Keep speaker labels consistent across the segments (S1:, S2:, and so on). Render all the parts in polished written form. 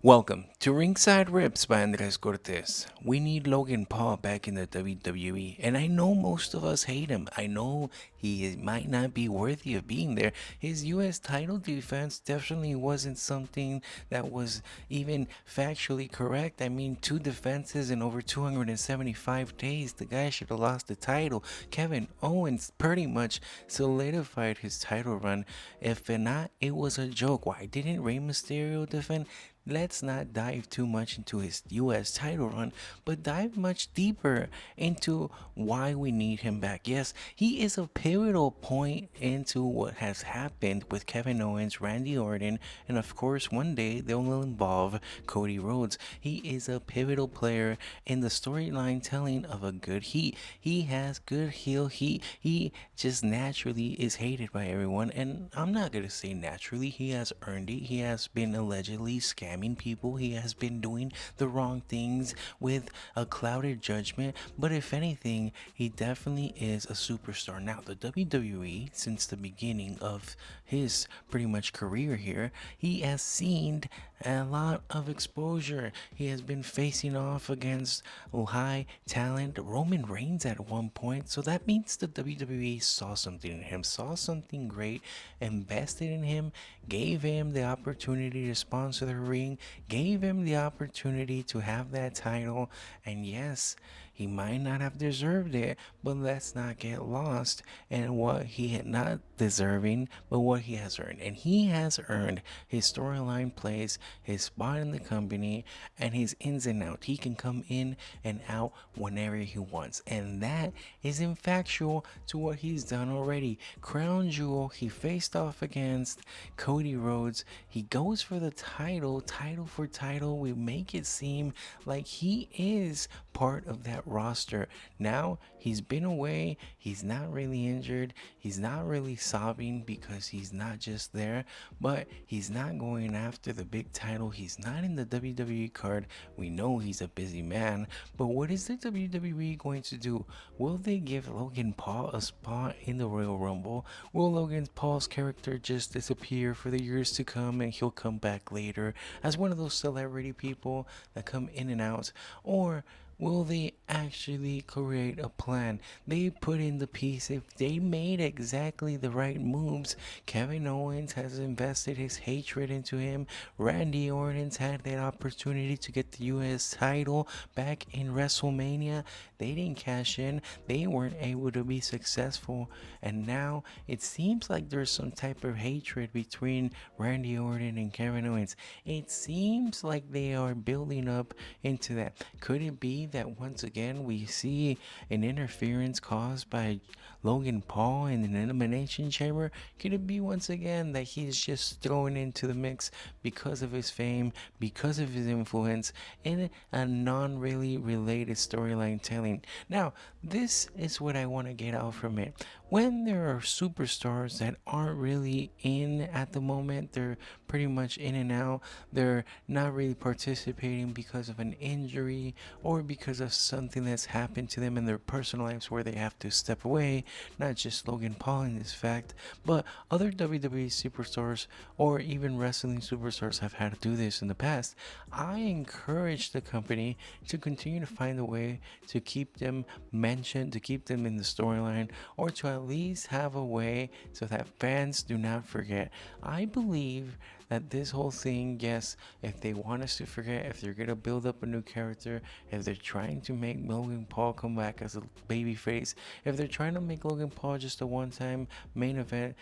S1: Welcome to Ringside Riffs by Andres Cortes. We need Logan Paul back in the WWE, and I know most of us hate him. I know he might not be worthy of being there. His U.S. title defense definitely wasn't something that was even factually correct. I mean, two defenses in over 275 days. The guy should have lost the title. Kevin Owens pretty much solidified his title run. If not, it was a joke. Why didn't Rey Mysterio defend? Let's not dive too much into his US title run, but dive much deeper into why we need him back. Yes, he is a pivotal point into what has happened with Kevin Owens, Randy Orton, and of course, one day they'll involve Cody Rhodes. He is a pivotal player in the storyline telling of a good heat. He has good heel heat. He just naturally is hated by everyone, and I'm not gonna say naturally. He has earned it. He has been allegedly scamming people. He has been doing the wrong things with a clouded judgment. But if anything, he definitely is a superstar. Now, the WWE, since the beginning of his pretty much career here, he has seen a lot of exposure. He has been facing off against high talent Roman Reigns at one point. So that means the WWE saw something in him, saw something great, invested in him, gave him the opportunity to sponsor the ring, gave him the opportunity to have that title. And yes, he might not have deserved it, but let's not get lost in what he had not deserving, but what he has earned. And he has earned his storyline plays, his spot in the company, and his ins and outs. He can come in and out whenever he wants. And that is factual to what he's done already. Crown Jewel, he faced off against Cody Rhodes. He goes for the title for title. We make it seem like he is part of that roster. Now he's been away. He's not really injured. He's not really sobbing because he's not just there, but he's not going after the big title. He's not in the WWE card. We know he's a busy man, but what is the WWE going to do? Will they give Logan Paul a spot in the Royal Rumble? Will Logan Paul's character just disappear for the years to come and he'll come back later as one of those celebrity people that come in and out? Or will they actually create a plan? They put in the piece. If they made exactly the right moves, Kevin Owens has invested his hatred into him. Randy Orton's had that opportunity to get the US title back in WrestleMania. They didn't cash in. They weren't able to be successful. And now it seems like there's some type of hatred between Randy Orton and Kevin Owens. It seems like they are building up into that. Could it be that once again we see an interference caused by Logan Paul in an elimination chamber? Could it be once again that he's just thrown into the mix because of his fame, because of his influence, in a non really related storyline telling? Now, this is what I want to get out from it. When there are superstars that aren't really in at the moment, they're pretty much in and out, they're not really participating because of an injury or because of something that's happened to them in their personal lives where they have to step away. Not just Logan Paul in this fact, but other WWE superstars or even wrestling superstars have had to do this in the past. I encourage the company to continue to find a way to keep them mentioned, to keep them in the storyline, or to at least have a way so that fans do not forget. I believe that this whole thing, yes, if they want us to forget, if they're gonna build up a new character, if they're trying to make Logan Paul come back as a babyface, if they're trying to make Logan Paul just a one-time main event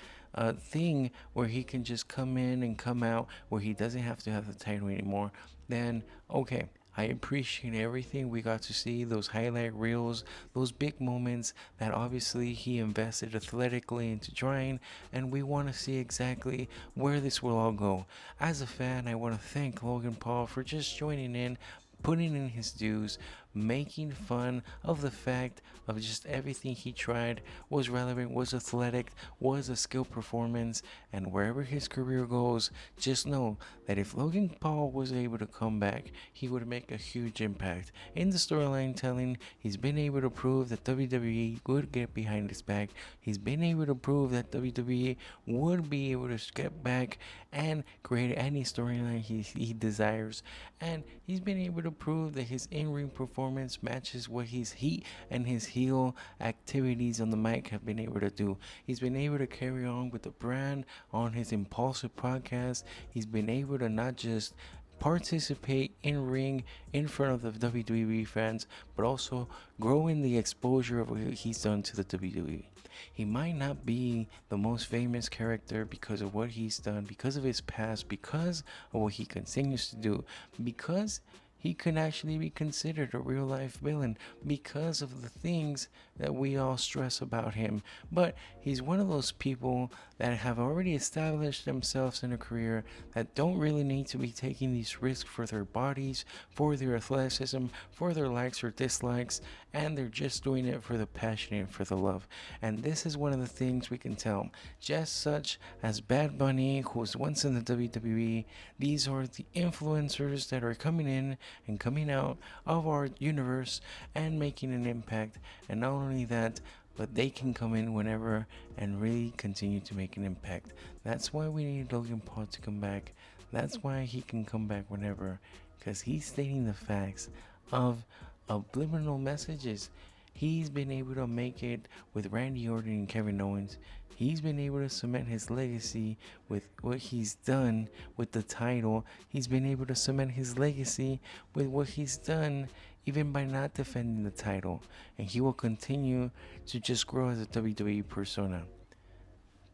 S1: thing where he can just come in and come out, where he doesn't have to have the title anymore, then okay. I appreciate everything we got to see, those highlight reels, those big moments that obviously he invested athletically into trying, and we want to see exactly where this will all go. As a fan, I want to thank Logan Paul for just joining in, putting in his dues, making fun of the fact of just everything he tried was relevant, was athletic, was a skill performance, and wherever his career goes, just know that if Logan Paul was able to come back, he would make a huge impact. In the storyline telling, he's been able to prove that WWE would get behind his back. He's been able to prove that WWE would be able to step back and create any storyline he desires. And he's been able to prove that his in-ring performance matches what his heat and his heel activities on the mic have been able to do. He's been able to carry on with the brand on his Impulsive podcast. He's been able to not just participate in ring in front of the WWE fans, but also grow in the exposure of what he's done to the WWE. He might not be the most famous character because of what he's done, because of his past, because of what he continues to do, because he could actually be considered a real life villain because of the things that we all stress about him. But he's one of those people that have already established themselves in a career that don't really need to be taking these risks for their bodies, for their athleticism, for their likes or dislikes, and they're just doing it for the passion and for the love. And this is one of the things we can tell. Just such as Bad Bunny, who was once in the WWE, these are the influencers that are coming in and coming out of our universe and making an impact. And not only that, but they can come in whenever and really continue to make an impact. That's why we need Logan Paul to come back. That's why he can come back whenever, because he's stating the facts of subliminal messages. He's been able to make it with Randy Orton and Kevin Owens. He's been able to cement his legacy with what he's done with the title. He's been able to cement his legacy with what he's done even by not defending the title. And he will continue to just grow as a WWE persona.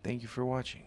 S1: Thank you for watching.